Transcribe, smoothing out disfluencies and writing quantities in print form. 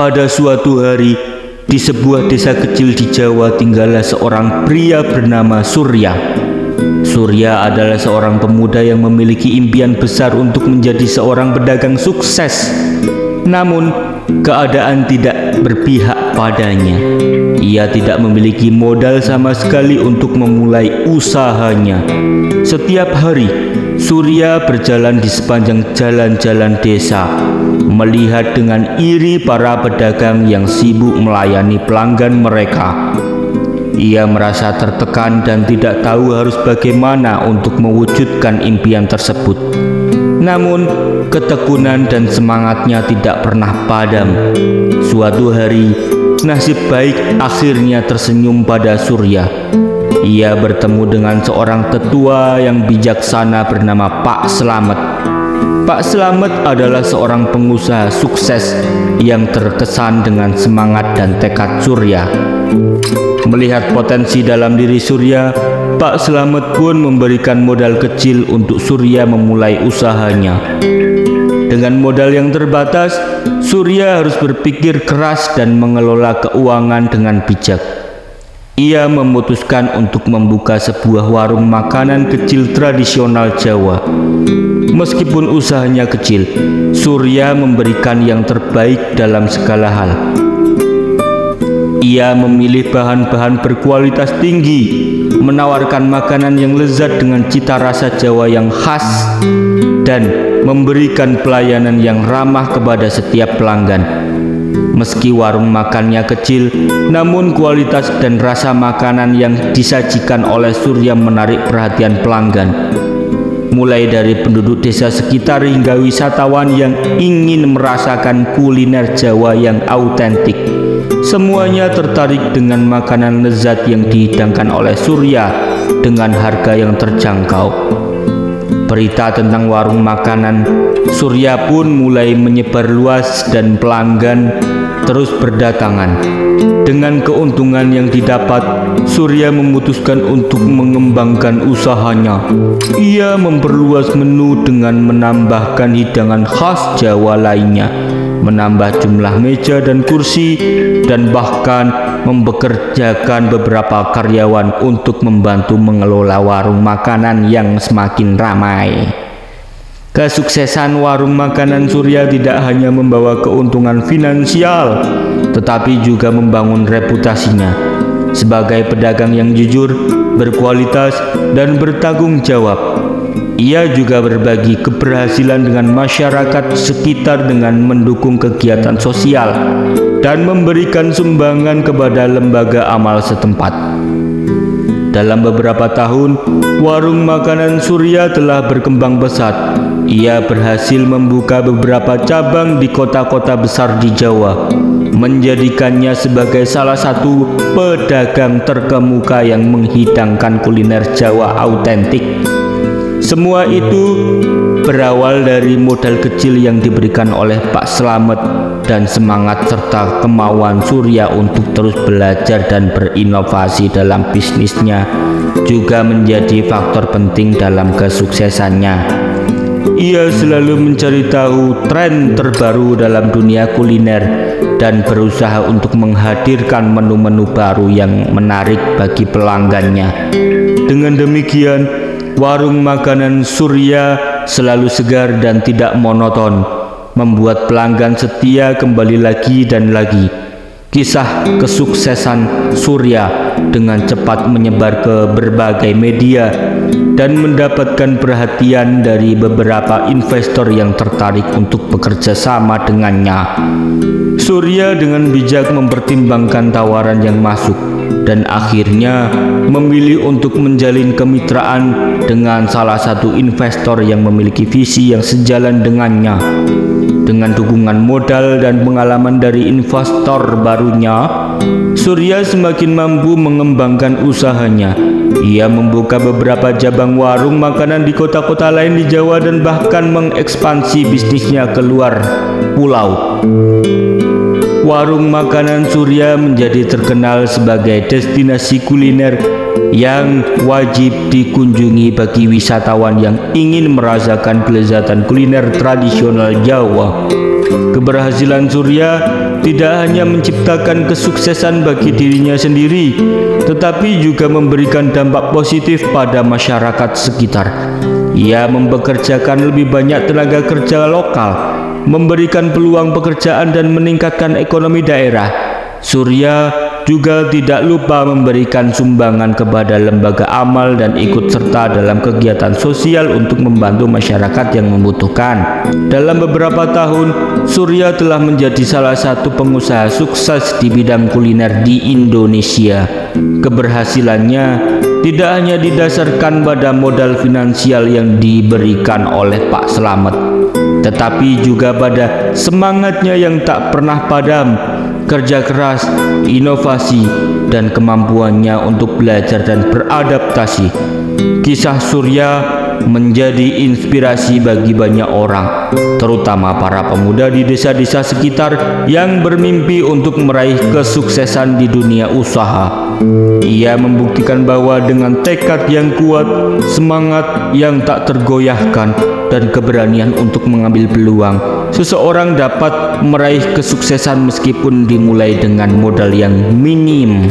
Pada suatu hari, di sebuah desa kecil di Jawa tinggallah seorang pria bernama Surya. Surya adalah seorang pemuda yang memiliki impian besar untuk menjadi seorang pedagang sukses. Namun, keadaan tidak berpihak padanya. Ia tidak memiliki modal sama sekali untuk memulai usahanya. Setiap hari, Surya berjalan di sepanjang jalan-jalan desa, melihat dengan iri para pedagang yang sibuk melayani pelanggan mereka. Ia merasa tertekan dan tidak tahu harus bagaimana untuk mewujudkan impian tersebut. Namun, ketekunan dan semangatnya tidak pernah padam. Suatu hari, nasib baik akhirnya tersenyum pada Surya. Ia bertemu dengan seorang tetua yang bijaksana bernama Pak Slamet. Pak Slamet adalah seorang pengusaha sukses yang terkesan dengan semangat dan tekad Surya. Melihat potensi dalam diri Surya, Pak Slamet pun memberikan modal kecil untuk Surya memulai usahanya. Dengan modal yang terbatas, Surya harus berpikir keras dan mengelola keuangan dengan bijak. Ia memutuskan untuk membuka sebuah warung makanan kecil tradisional Jawa. Meskipun usahanya kecil, Surya memberikan yang terbaik dalam segala hal. Ia memilih bahan-bahan berkualitas tinggi, menawarkan makanan yang lezat dengan cita rasa Jawa yang khas, dan memberikan pelayanan yang ramah kepada setiap pelanggan. Meski warung makannya kecil, namun kualitas dan rasa makanan yang disajikan oleh Surya menarik perhatian pelanggan. Mulai dari penduduk desa sekitar hingga wisatawan yang ingin merasakan kuliner Jawa yang autentik. Semuanya tertarik dengan makanan lezat yang dihidangkan oleh Surya dengan harga yang terjangkau. Berita tentang warung makanan Surya pun mulai menyebar luas dan pelanggan terus berdatangan. Dengan keuntungan yang didapat, Surya memutuskan untuk mengembangkan usahanya. Ia memperluas menu dengan menambahkan hidangan khas Jawa lainnya, menambah jumlah meja dan kursi, dan bahkan mempekerjakan beberapa karyawan untuk membantu mengelola warung makanan yang semakin ramai. Kesuksesan warung makanan Surya tidak hanya membawa keuntungan finansial, tetapi juga membangun reputasinya sebagai pedagang yang jujur, berkualitas, dan bertanggung jawab. Ia juga berbagi keberhasilan dengan masyarakat sekitar dengan mendukung kegiatan sosial dan memberikan sumbangan kepada lembaga amal setempat. Dalam beberapa tahun, warung makanan Surya telah berkembang pesat. Ia berhasil membuka beberapa cabang di kota-kota besar di Jawa, menjadikannya sebagai salah satu pedagang terkemuka yang menghidangkan kuliner Jawa autentik. Semua itu berawal dari modal kecil yang diberikan oleh Pak Slamet dan semangat serta kemauan Surya untuk terus belajar dan berinovasi dalam bisnisnya juga menjadi faktor penting dalam kesuksesannya. Ia selalu mencari tahu tren terbaru dalam dunia kuliner dan berusaha untuk menghadirkan menu-menu baru yang menarik bagi pelanggannya. Dengan demikian, warung makanan Surya selalu segar dan tidak monoton, membuat pelanggan setia kembali lagi dan lagi. Kisah kesuksesan Surya dengan cepat menyebar ke berbagai media dan mendapatkan perhatian dari beberapa investor yang tertarik untuk bekerja sama dengannya. Surya dengan bijak mempertimbangkan tawaran yang masuk dan akhirnya memilih untuk menjalin kemitraan dengan salah satu investor yang memiliki visi yang sejalan dengannya. Dengan dukungan modal dan pengalaman dari investor barunya, Surya semakin mampu mengembangkan usahanya. Ia membuka beberapa cabang warung makanan di kota-kota lain di Jawa dan bahkan mengekspansi bisnisnya keluar pulau. Warung makanan Surya menjadi terkenal sebagai destinasi kuliner yang wajib dikunjungi bagi wisatawan yang ingin merasakan kelezatan kuliner tradisional Jawa. Keberhasilan Surya tidak hanya menciptakan kesuksesan bagi dirinya sendiri, tetapi juga memberikan dampak positif pada masyarakat sekitar. Ia mempekerjakan lebih banyak tenaga kerja lokal, memberikan peluang pekerjaan dan meningkatkan ekonomi daerah. Surya juga tidak lupa memberikan sumbangan kepada lembaga amal dan ikut serta dalam kegiatan sosial untuk membantu masyarakat yang membutuhkan. Dalam beberapa tahun, Surya telah menjadi salah satu pengusaha sukses di bidang kuliner di Indonesia. Keberhasilannya tidak hanya didasarkan pada modal finansial yang diberikan oleh Pak Slamet, tetapi juga pada semangatnya yang tak pernah padam, kerja keras, inovasi, dan kemampuannya untuk belajar dan beradaptasi. Kisah Surya menjadi inspirasi bagi banyak orang, terutama para pemuda di desa-desa sekitar yang bermimpi untuk meraih kesuksesan di dunia usaha. Ia membuktikan bahwa dengan tekad yang kuat, semangat yang tak tergoyahkan, dan keberanian untuk mengambil peluang, seseorang dapat meraih kesuksesan meskipun dimulai dengan modal yang minim.